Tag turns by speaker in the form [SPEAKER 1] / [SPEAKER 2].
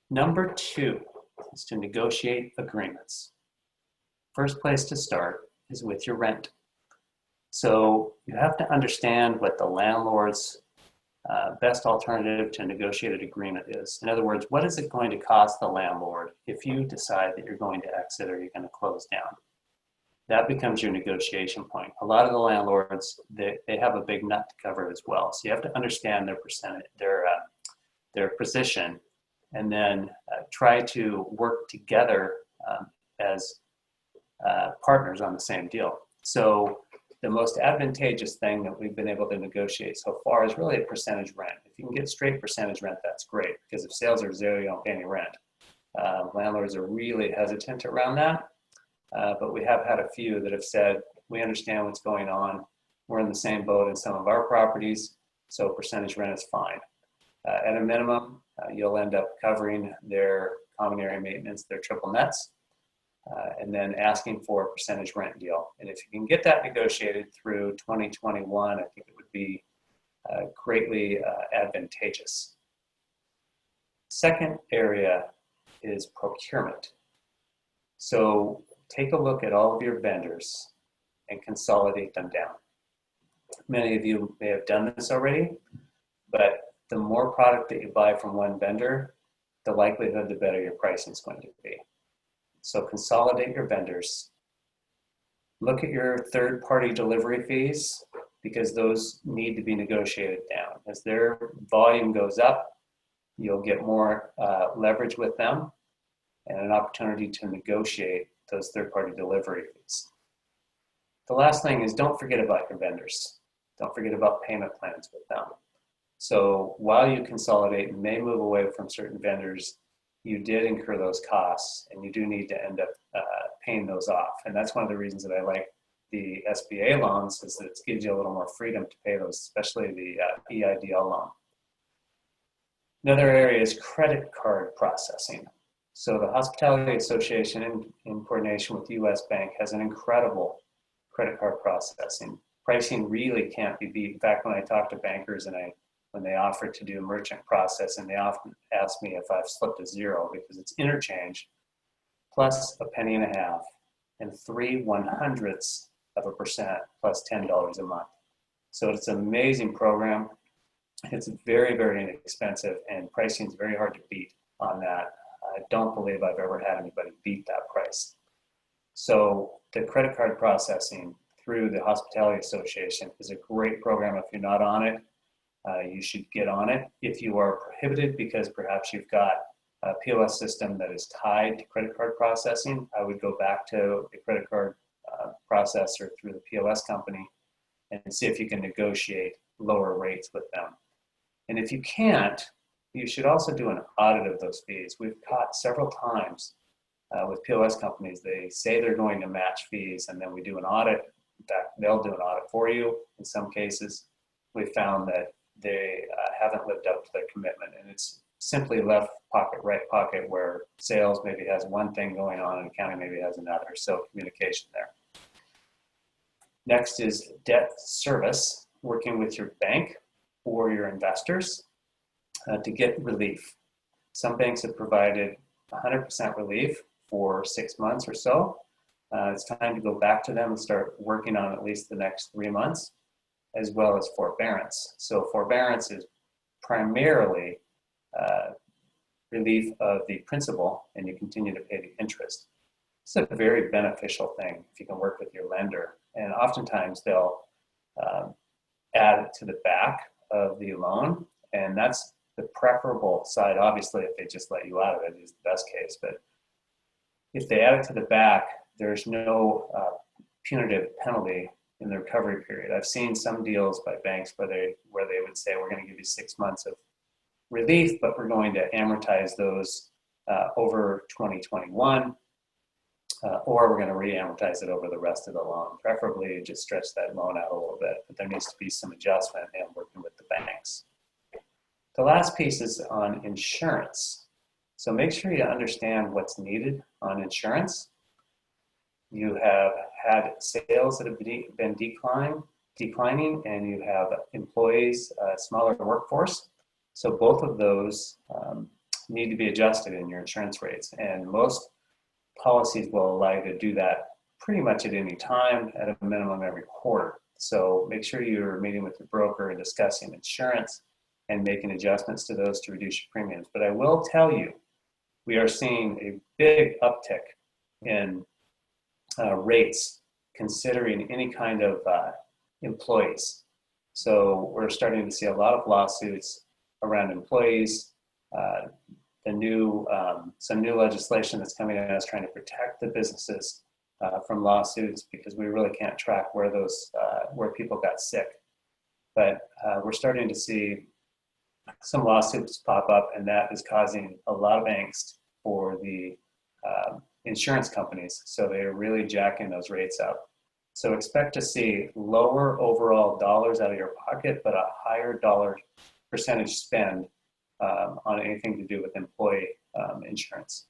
[SPEAKER 1] Number two is to negotiate agreements. First place to start is with your rent. So you have to understand what the landlord's best alternative to a negotiated agreement is. In other words, what is it going to cost the landlord if you decide that you're going to exit or you're going to close down? That becomes your negotiation point. A lot of the landlords, they have a big nut to cover as well. So you have to understand their percentage, their position, and then try to work together as partners on the same deal. So the most advantageous thing that we've been able to negotiate so far is really a percentage rent. If you can get straight percentage rent, that's great, because if sales are zero, you don't pay any rent. Landlords are really hesitant around that, but we have had a few that have said, we understand what's going on. We're in the same boat in some of our properties, so percentage rent is fine. At a minimum, you'll end up covering their common area maintenance, their triple nets, and then asking for a percentage rent deal. And if you can get that negotiated through 2021, I think it would be greatly advantageous. Second area is procurement. So take a look at all of your vendors and consolidate them down. Many of you may have done this already, but the more product that you buy from one vendor, the likelihood the better your pricing is going to be. So consolidate your vendors. Look at your third-party delivery fees, because those need to be negotiated down. As their volume goes up, you'll get more leverage with them and an opportunity to negotiate those third-party delivery fees. The last thing is, don't forget about your vendors. Don't forget about payment plans with them. So while you consolidate and may move away from certain vendors, you did incur those costs, and you do need to end up paying those off. And that's one of the reasons that I like the SBA loans, is that it gives you a little more freedom to pay those, especially the EIDL loan. Another area is credit card processing. So the Hospitality Association, in coordination with US Bank, has an incredible credit card processing. Pricing really can't be beat. In fact, when I talk to bankers and when they offer to do merchant processing, they often ask me if I've slipped a zero, because it's interchange plus $0.015 and 0.03% plus $10 a month. So it's an amazing program. It's very, very inexpensive, and pricing is very hard to beat on that. I don't believe I've ever had anybody beat that price. So the credit card processing through the Hospitality Association is a great program. If you're not on it, you should get on it. If you are prohibited because perhaps you've got a POS system that is tied to credit card processing, I would go back to the credit card processor through the POS company and see if you can negotiate lower rates with them. And if you can't, you should also do an audit of those fees. We've caught several times with POS companies, they say they're going to match fees, and then we do an audit. In fact, they'll do an audit for you in some cases. We found that they haven't lived up to their commitment, and it's simply left pocket, right pocket, where sales maybe has one thing going on and accounting maybe has another. So communication there. Next is debt service, working with your bank or your investors to get relief. Some banks have provided 100% relief for 6 months or so. It's time to go back to them and start working on at least the next 3 months, as well as forbearance. So forbearance is primarily relief of the principal, and you continue to pay the interest. It's a very beneficial thing if you can work with your lender. And oftentimes they'll add it to the back of the loan, and that's the preferable side. Obviously, if they just let you out of it is the best case, but if they add it to the back, there's no punitive penalty in the recovery period. I've seen some deals by banks where they would say, we're going to give you 6 months of relief, but we're going to amortize those over 2021, or we're going to re-amortize it over the rest of the loan. Preferably just stretch that loan out a little bit, but there needs to be some adjustment in working with the banks. The last piece is on insurance. So make sure you understand what's needed on insurance. You have had sales that have been declining, and you have employees, smaller workforce. So both of those need to be adjusted in your insurance rates. And most policies will allow you to do that pretty much at any time, at a minimum every quarter. So make sure you're meeting with your broker and discussing insurance and making adjustments to those to reduce your premiums. But I will tell you, we are seeing a big uptick in rates considering any kind of employees. So we're starting to see a lot of lawsuits around employees. Some new legislation that's coming out is trying to protect the businesses from lawsuits, because we really can't track where where people got sick. But we're starting to see some lawsuits pop up, and that is causing a lot of angst for the insurance companies. So they're really jacking those rates up. So expect to see lower overall dollars out of your pocket, but a higher dollar percentage spend on anything to do with employee insurance.